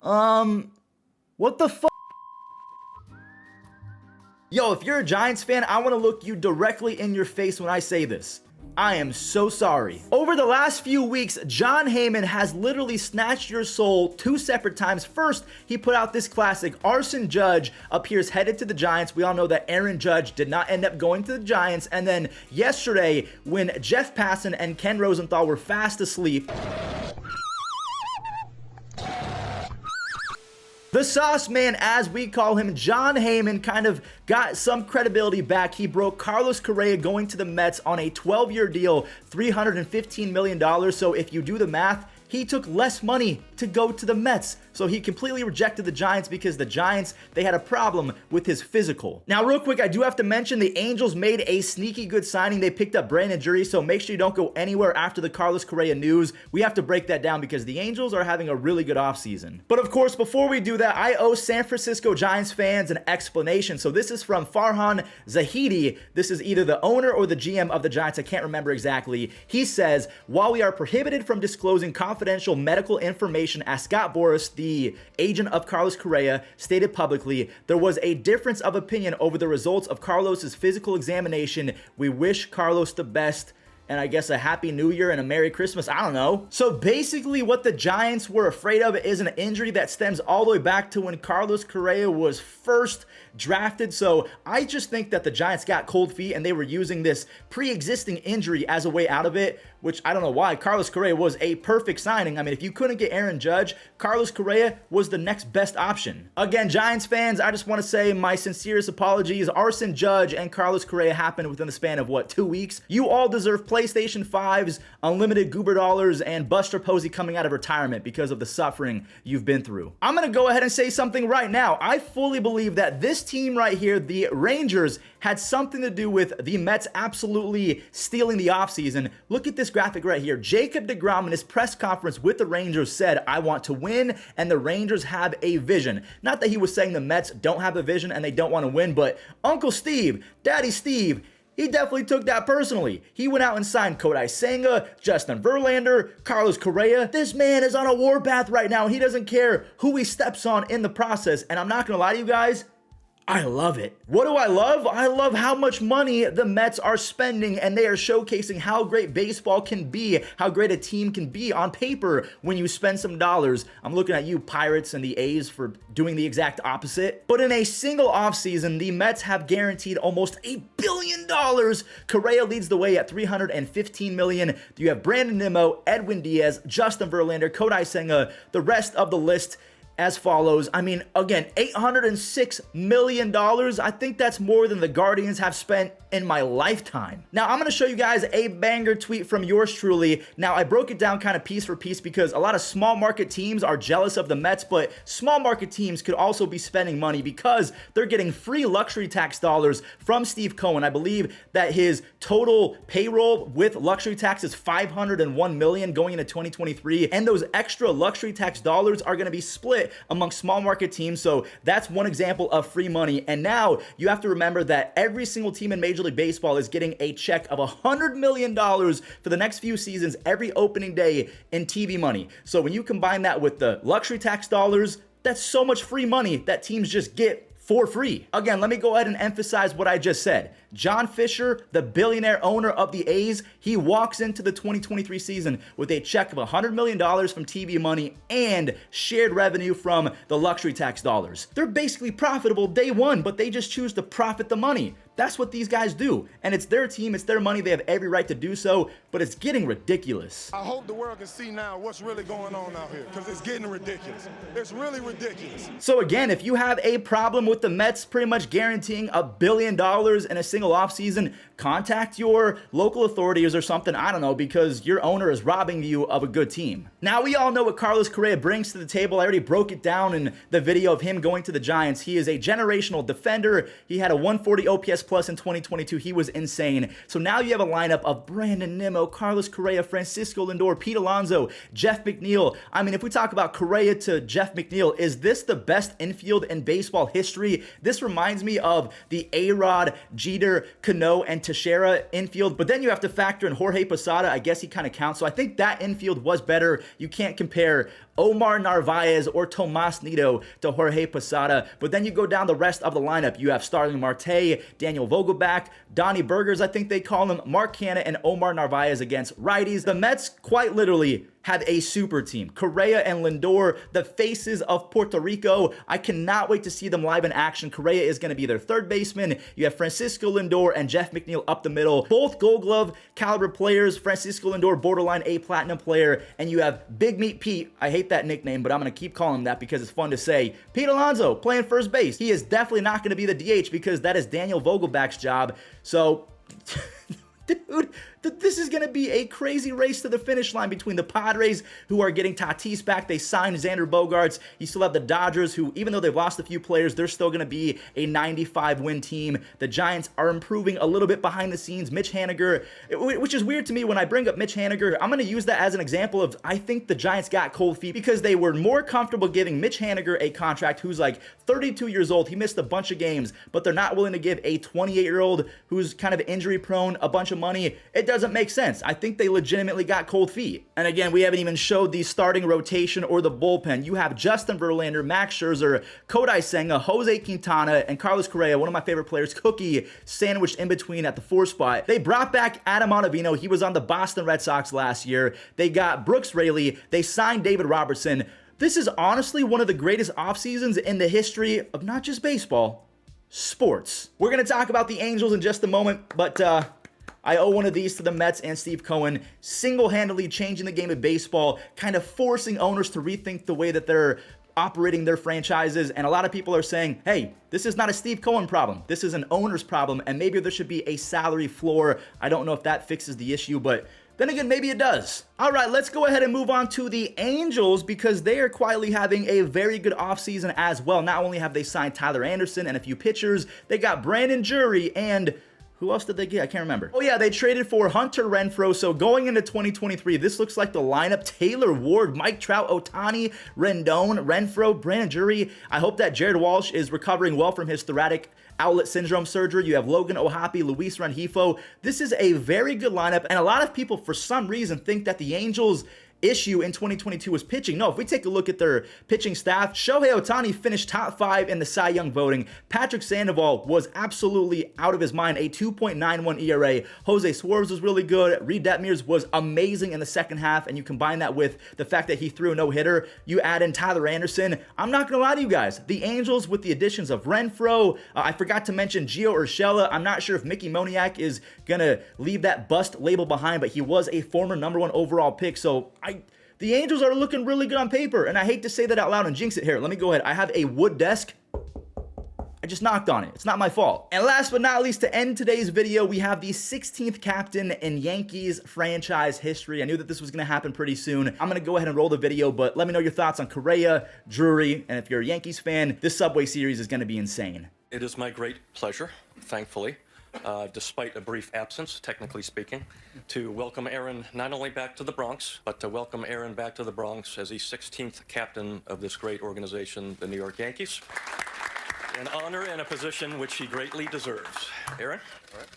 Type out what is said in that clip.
What the fuck? Yo, if you're a Giants fan, I want to look you directly in your face when I say this. I am so sorry. Over the last few weeks, Jon Heyman has literally snatched your soul 2 separate times. First, he put out this classic, Arson Judge appears headed to the Giants. We all know that Aaron Judge did not end up going to the Giants. And then yesterday, when Jeff Passan and Ken Rosenthal were fast asleep, the sauce man, as we call him, Jon Heyman, kind of got some credibility back. He broke Carlos Correa going to the Mets on a 12-year deal, $315 million. So if you do the math, he took less money to go to the Mets. So he completely rejected the Giants because the Giants, they had a problem with his physical. Now, real quick, I do have to mention the Angels made a sneaky good signing. They picked up Brandon Drury, so make sure you don't go anywhere after the Carlos Correa news. We have to break that down because the Angels are having a really good offseason. But of course, before we do that, I owe San Francisco Giants fans an explanation. So this is from Farhan Zahidi. This is either the owner or the GM of the Giants. I can't remember exactly. He says, while we are prohibited from disclosing confidential medical information, as Scott Boras, the agent of Carlos Correa, stated publicly, there was a difference of opinion over the results of Carlos's physical examination. We wish Carlos the best, and I guess a happy new year and a Merry Christmas. I don't know. So basically what the Giants were afraid of is an injury that stems all the way back to when Carlos Correa was first drafted. So I just think that the Giants got cold feet and they were using this pre-existing injury as a way out of it, which I don't know why. Carlos Correa was a perfect signing. I mean, if you couldn't get Aaron Judge, Carlos Correa was the next best option. Again, Giants fans, I just want to say my sincerest apologies. Arson Judge and Carlos Correa happened within the span of, what, 2 weeks? You all deserve PlayStation 5s, unlimited goober dollars, and Buster Posey coming out of retirement because of the suffering you've been through. I'm going to go ahead and say something right now. I fully believe that this team right here, the Rangers, had something to do with the Mets absolutely stealing the offseason. Look at this graphic right here. Jacob deGrom in his press conference with the Rangers said, I want to win, and the Rangers have a vision. Not that he was saying the Mets don't have a vision and they don't want to win, but Uncle Steve, Daddy Steve, he definitely took that personally. He went out and signed Kodai Senga, Justin Verlander, Carlos Correa. This man is on a warpath right now. He doesn't care who he steps on in the process, and I'm not going to lie to you guys, I love it. What do I love? I love how much money the Mets are spending, and they are showcasing how great baseball can be, how great a team can be on paper when you spend some dollars. I'm looking at you, Pirates and the A's, for doing the exact opposite. But in a single offseason, the Mets have guaranteed almost $1 billion. Correa leads the way at $315 million. You have Brandon Nimmo, Edwin Diaz, Justin Verlander, Kodai Senga, the rest of the list as follows. I mean, again, $806 million. I think that's more than the Guardians have spent in my lifetime. Now, I'm going to show you guys a banger tweet from yours truly. Now, I broke it down kind of piece for piece because a lot of small market teams are jealous of the Mets, but small market teams could also be spending money because they're getting free luxury tax dollars from Steve Cohen. I believe that his total payroll with luxury tax is $501 million going into 2023, and those extra luxury tax dollars are going to be split among small market teams. So that's one example of free money. And now you have to remember that every single team in Major League Baseball is getting a check of $100 million for the next few seasons every opening day in TV money. So when you combine that with the luxury tax dollars, that's so much free money that teams just get for free. Again, let me go ahead and emphasize what I just said. John Fisher, the billionaire owner of the A's, he walks into the 2023 season with a check of $100 million from TV money and shared revenue from the luxury tax dollars. They're basically profitable day one, but they just choose to profit the money. That's what these guys do. And it's their team, it's their money, they have every right to do so, but it's getting ridiculous. I hope the world can see now what's really going on out here, because it's getting ridiculous. It's really ridiculous. So again, if you have a problem with the Mets pretty much guaranteeing $1 billion in a single offseason, contact your local authorities or something, I don't know, because your owner is robbing you of a good team. Now, we all know what Carlos Correa brings to the table. I already broke it down in the video of him going to the Giants. He is a generational defender. He had a 140 OPS plus in 2022. He was insane. So now you have a lineup of Brandon Nimmo, Carlos Correa, Francisco Lindor, Pete Alonso, Jeff McNeil. I mean, if we talk about Correa to Jeff McNeil, is this the best infield in baseball history? This reminds me of the A-Rod, Jeter, Jeter, Cano, and Teixeira infield, but then you have to factor in Jorge Posada. I guess he kind of counts. So I think that infield was better. You can't compare Omar Narvaez or Tomas Nido to Jorge Posada. But then you go down the rest of the lineup. You have Starling Marte, Daniel Vogelbach, Donnie Burgers, I think they call him, Mark Canha, and Omar Narvaez against righties. The Mets quite literally have a super team. Correa and Lindor, the faces of Puerto Rico. I cannot wait to see them live in action. Correa is going to be their third baseman. You have Francisco Lindor and Jeff McNeil up the middle. Both Gold Glove caliber players. Francisco Lindor, borderline A platinum player. And you have Big Meat Pete. I hate that nickname, but I'm going to keep calling him that because it's fun to say. Pete Alonso playing first base. He is definitely not going to be the DH because that is Daniel Vogelbach's job. So... Dude, this is going to be a crazy race to the finish line between the Padres, who are getting Tatis back. They signed Xander Bogaerts. You still have the Dodgers, who, even though they've lost a few players, they're still going to be a 95-win team. The Giants are improving a little bit behind the scenes. Mitch Haniger, which is weird to me when I bring up Mitch Haniger, I'm going to use that as an example of I think the Giants got cold feet because they were more comfortable giving Mitch Haniger a contract who's like 32 years old. He missed a bunch of games, but they're not willing to give a 28-year-old who's kind of injury prone a bunch of money. It doesn't make sense. I think they legitimately got cold feet. And again, we haven't even showed the starting rotation or the bullpen. You have Justin Verlander, Max Scherzer, Kodai Senga, Jose Quintana, and Carlos Correa, one of my favorite players, Cookie, sandwiched in between at the 4 spot. They brought back Adam Ottavino. He was on the Boston Red Sox last year. They got Brooks Raley. They signed David Robertson. This is honestly one of the greatest off seasons in the history of not just baseball, sports. We're going to talk about the Angels in just a moment, but I owe one of these to the Mets and Steve Cohen, single-handedly changing the game of baseball, kind of forcing owners to rethink the way that they're operating their franchises. And a lot of people are saying, hey, this is not a Steve Cohen problem. This is an owner's problem, and maybe there should be a salary floor. I don't know if that fixes the issue, but then again, maybe it does. All right, let's go ahead and move on to the Angels because they are quietly having a very good offseason as well. Not only have they signed Tyler Anderson and a few pitchers, they got Brandon Drury and... who else did they get? I can't remember. Oh yeah, they traded for Hunter Renfroe. So going into 2023, this looks like the lineup. Taylor Ward, Mike Trout, Ohtani, Rendon, Renfroe, Brandon Drury. I hope that Jared Walsh is recovering well from his thoracic outlet syndrome surgery. You have Logan O'Hoppe, Luis Rengifo. This is a very good lineup. And a lot of people, for some reason, think that the Angels issue in 2022 was pitching. No, if we take a look at their pitching staff, Shohei Ohtani finished top 5 in the Cy Young voting. Patrick Sandoval was absolutely out of his mind, a 2.91 ERA. Jose Suarez was really good. Reed Detmers was amazing in the second half, and you combine that with the fact that he threw a no-hitter. You add in Tyler Anderson. I'm not going to lie to you guys. The Angels, with the additions of Renfroe, I forgot to mention Gio Urshela. I'm not sure if Mickey Moniak is going to leave that bust label behind, but he was a former #1 overall pick, so the Angels are looking really good on paper, and I hate to say that out loud and jinx it here. Let me go ahead. I have a wood desk. I just knocked on it. It's not my fault. And last but not least, to end today's video, we have the 16th captain in Yankees franchise history. I knew that this was going to happen pretty soon. I'm going to go ahead and roll the video, but let me know your thoughts on Correa, Drury, and if you're a Yankees fan, this Subway Series is going to be insane. It is my great pleasure, thankfully, despite a brief absence, technically speaking, to welcome Aaron not only back to the Bronx, but to welcome Aaron back to the Bronx as the 16th captain of this great organization, the New York Yankees. An honor and a position which he greatly deserves. Aaron? All right.